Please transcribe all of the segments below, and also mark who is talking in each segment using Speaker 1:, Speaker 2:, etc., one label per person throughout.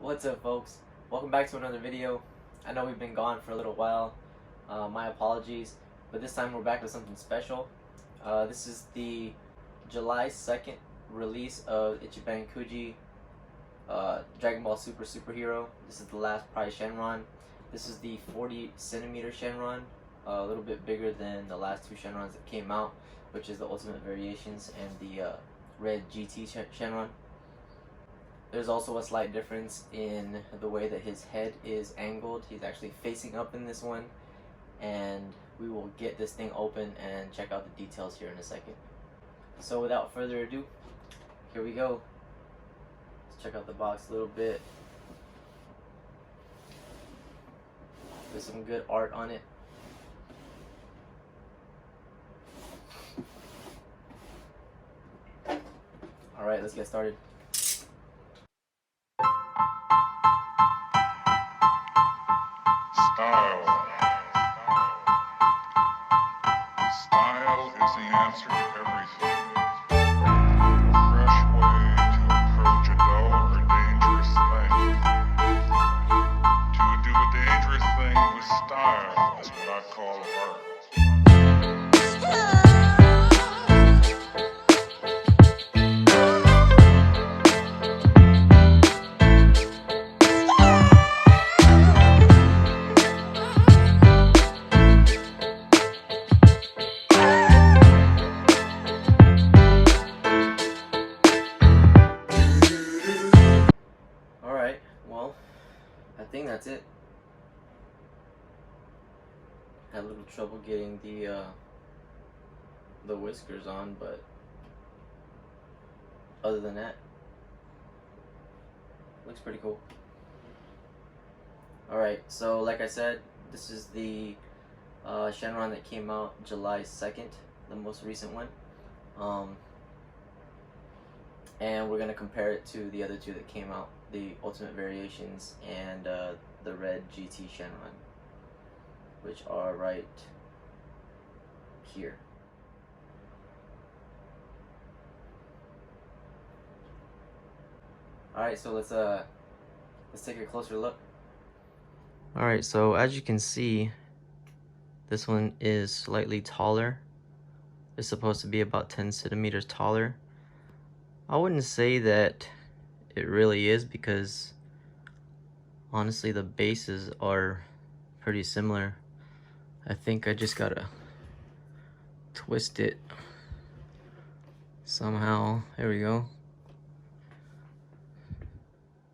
Speaker 1: What's up, folks? Welcome back to another video. I know we've been gone for a little while. My apologies, but this time we're back with something special. This is the July 2nd release of Ichiban Kuji Dragon Ball Super Superhero. This is the last prize Shenron. This is the 40 centimeter Shenron, a little bit bigger than the last two Shenrons that came out, which is the Ultimate Variations and the Red GT Shenron. There's also a slight difference in the way that his head is angled. He's actually facing up in this one, and we will get this thing open and check out the details here in a second. So without further ado, here we go. Let's check out the box a little bit. There's some good art on it. Alright, let's get started.
Speaker 2: Style is the answer to everything. A fresh way to approach a dull or dangerous thing. To do a dangerous thing with style is what I call art.
Speaker 1: Alright, well, I think that's it. Had a little trouble getting the whiskers on, but other than that, looks pretty cool. Alright, so like I said, this is the Shenron that came out July 2nd, the most recent one. And we're going to compare it to the other two that came out, the Ultimate Variations and the Red GT Shenron, which are right here. Alright, so let's take a closer look. Alright, so as you can see, this one is slightly taller. It's supposed to be about 10 centimeters taller. I wouldn't say that it really is, because honestly the bases are pretty similar. I think I just gotta twist it somehow. There we go.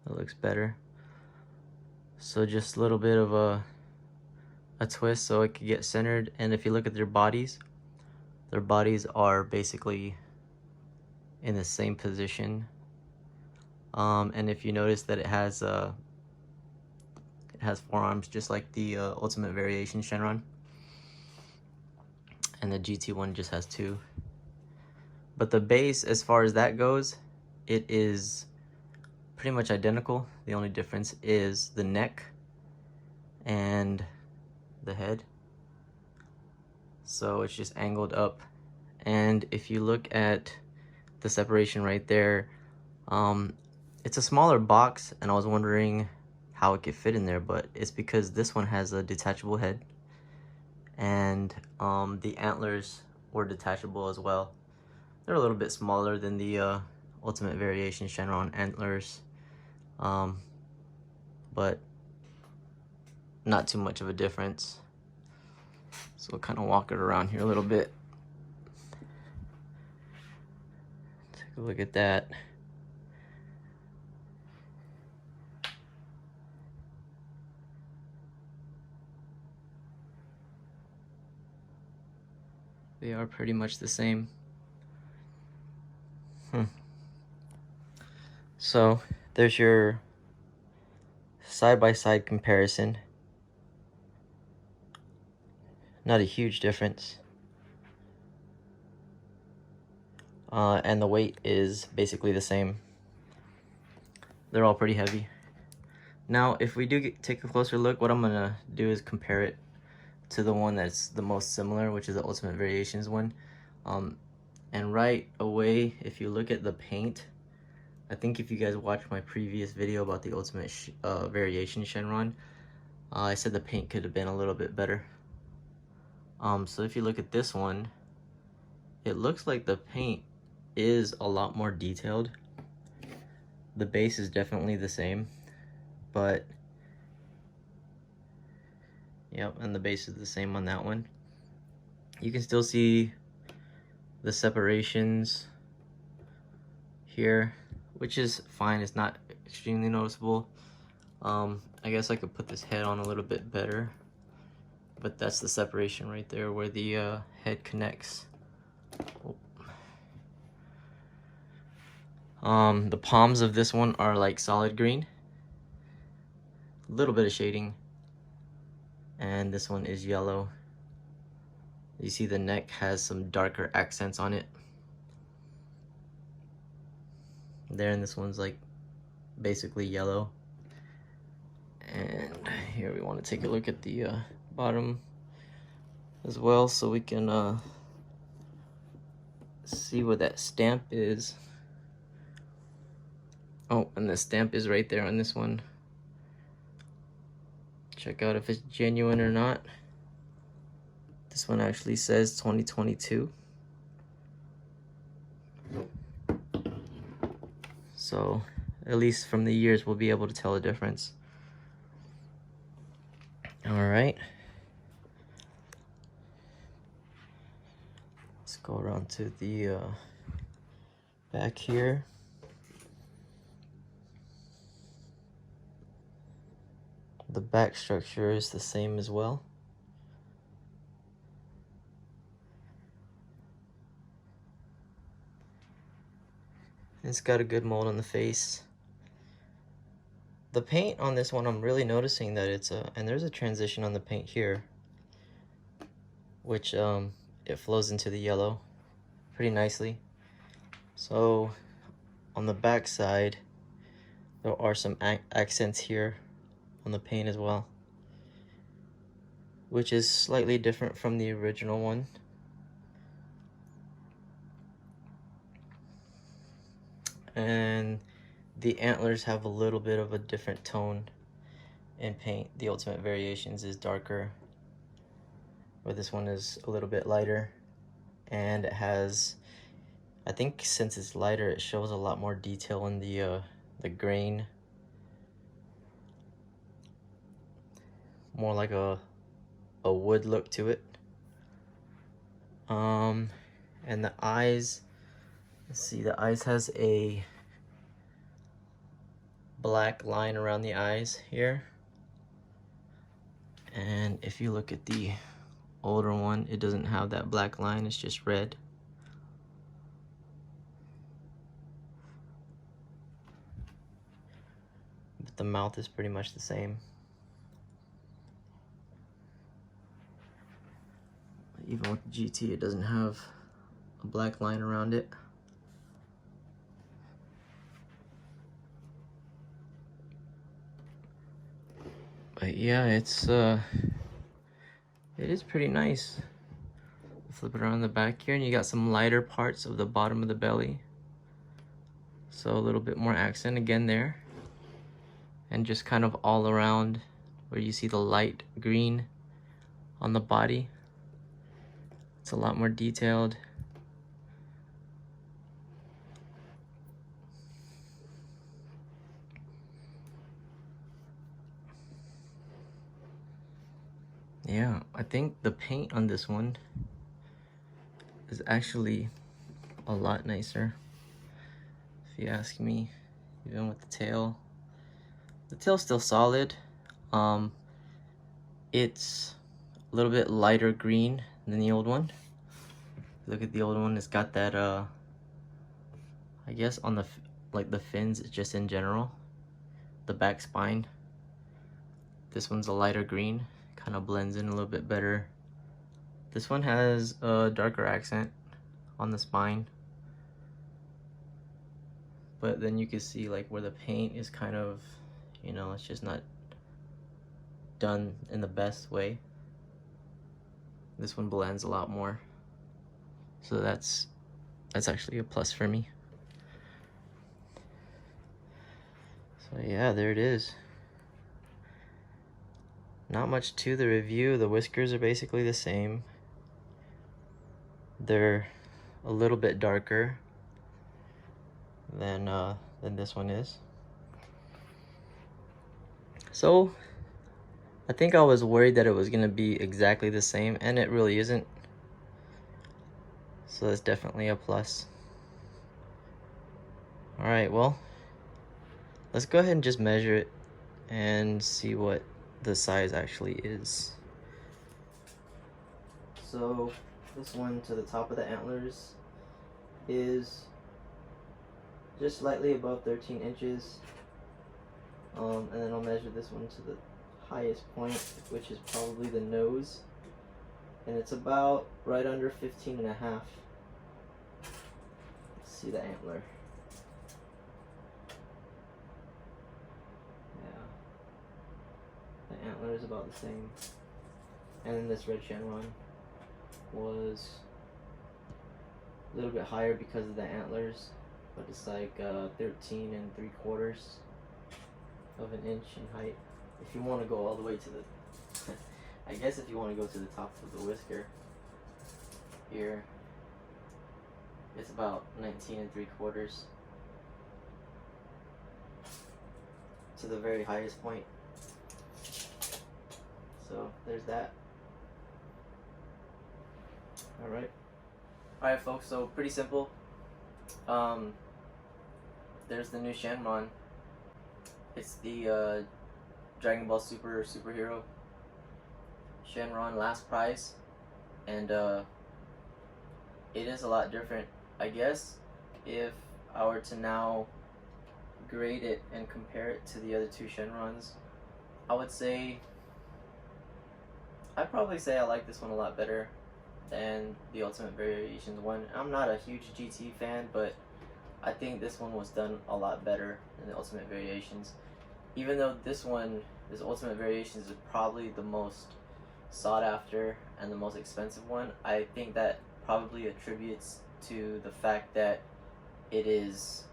Speaker 1: That looks better. So just a little bit of a twist so it could get centered. And if you look at their bodies are basically in the same position. And if you notice that it has forearms just like the Ultimate Variation Shenron, and the GT one just has two. But the base, as far as that goes, it is pretty much identical. The only difference is the neck and the head. So it's just angled up. And if you look at the separation right there, it's a smaller box, and I was wondering how it could fit in there, but it's because this one has a detachable head, and the antlers were detachable as well. They're a little bit smaller than the Ultimate Variation Shenron antlers, but not too much of a difference. So we'll kind of walk it around here a little bit. Take a look at that. They are pretty much the same. So there's your side-by-side comparison. Not a huge difference. And the weight is basically the same. They're all pretty heavy. Now, if we do take a closer look, what I'm gonna do is compare it to the one that's the most similar, which is the Ultimate Variations one. And right away, if you look at the paint, I think if you guys watched my previous video about the Ultimate Variation Shenron, I said the paint could have been a little bit better. So if you look at this one, it looks like the paint is a lot more detailed. The base is definitely the same, but yep, and the base is the same on that one. You can still see the separations here, which is fine. It's not extremely noticeable. I guess I could put this head on a little bit better, but that's the separation right there where the head connects. The palms of this one are like solid green, a little bit of shading, and this one is yellow. You see the neck has some darker accents on it there, and this one's like basically yellow. And here we want to take a look at the bottom as well, so we can see where that stamp is. Oh, and the stamp is right there on this one. Check out if it's genuine or not. This one actually says 2022. So at least from the years we'll be able to tell the difference. All right. Let's go around to the back here. The back structure is the same as well. It's got a good mold on the face. The paint on this one, I'm really noticing that it's and there's a transition on the paint here, which it flows into the yellow pretty nicely. So on the back side, there are some accents here on the paint as well, which is slightly different from the original one. And the antlers have a little bit of a different tone in paint. The Ultimate Variations is darker, where this one is a little bit lighter, and it has, I think since it's lighter, it shows a lot more detail in the grain. More like a wood look to it. And the eyes, let's see, the eyes has a black line around the eyes here. And if you look at the older one, it doesn't have that black line, it's just red. But the mouth is pretty much the same. Even with the GT, it doesn't have a black line around it. But yeah, it is pretty nice. Flip it around the back here, and you got some lighter parts of the bottom of the belly. So a little bit more accent again there. And just kind of all around where you see the light green on the body. It's a lot more detailed. Yeah, I think the paint on this one is actually a lot nicer, if you ask me. Even with the tail. The tail's still solid. It's a little bit lighter green than the old one. Look at the old one, it's got that I guess on the like the fins, just in general, the back spine. This one's a lighter green, kind of blends in a little bit better. This one has a darker accent on the spine, but then you can see like where the paint is kind of, you know, it's just not done in the best way. This one blends a lot more, so that's actually a plus for me. So yeah, there it is. Not much to the review. The whiskers are basically the same. They're a little bit darker than this one is. So I think I was worried that it was gonna be exactly the same, and it really isn't. So that's definitely a plus. All right, well, let's go ahead and just measure it and see what the size actually is. So this one to the top of the antlers is just slightly above 13 inches. And then I'll measure this one to the highest point, which is probably the nose. And it's about right under 15 and a half. Let's see the antler. Yeah. The antler is about the same. And then this red SHENRON was a little bit higher because of the antlers, but it's like 13 3/4 of an inch in height. If you want to go all the way to the I guess if you want to go to the top of the whisker here, it's about 19 3/4 to the very highest point. So there's that. Alright folks, so pretty simple. There's the new SHENRON. It's the Dragon Ball superhero SHENRON last prize, and it is a lot different. I guess if I were to now grade it and compare it to the other two SHENRONs, I'd probably say I like this one a lot better than the Ultimate Variations one. I'm not a huge GT fan, but I think this one was done a lot better than the Ultimate Variations. Even though this Ultimate Variations is probably the most sought after and the most expensive one, I think that probably attributes to the fact that it is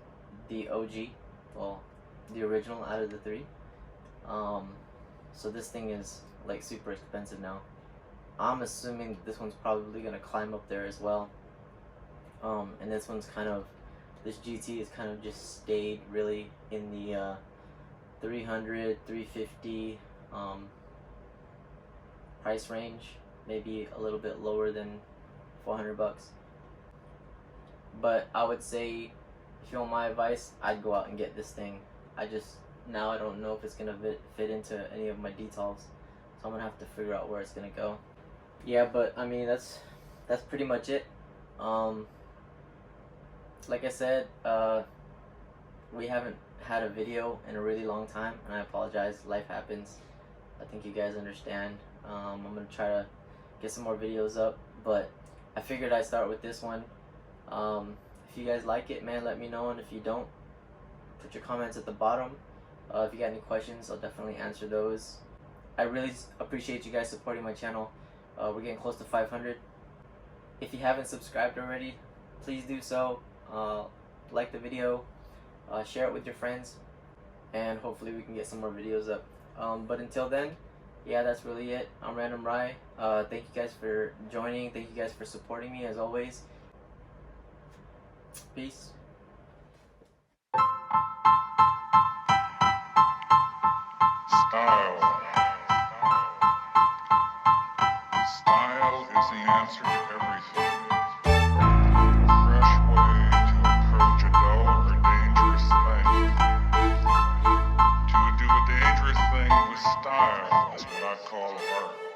Speaker 1: the OG, well, the original out of the three. So this thing is like super expensive now. I'm assuming this one's probably gonna climb up there as well. And this GT is kind of just stayed really in the 300, 350 price range, maybe a little bit lower than 400 bucks. But I would say, if you want my advice, I'd go out and get this thing. Now I don't know if it's gonna fit into any of my details, so I'm gonna have to figure out where it's gonna go. Yeah, but I mean that's pretty much it. Like I said, we haven't had a video in a really long time, and I apologize. Life happens. I think you guys understand. I'm gonna try to get some more videos up, but I figured I'd start with this one. If you guys like it, man, let me know, and if you don't, put your comments at the bottom. If you got any questions, I'll definitely answer those. I really appreciate you guys supporting my channel. We're getting close to 500. If you haven't subscribed already, please do so. Like the video, share it with your friends, and hopefully we can get some more videos up. But until then, yeah, that's really it. I'm Random Rye. Thank you guys for joining. Thank you guys for supporting me as always. Peace.
Speaker 2: Style. Style is the answer to everything. A fresh way to approach a dull or dangerous thing. To do a dangerous thing with style is what I call art.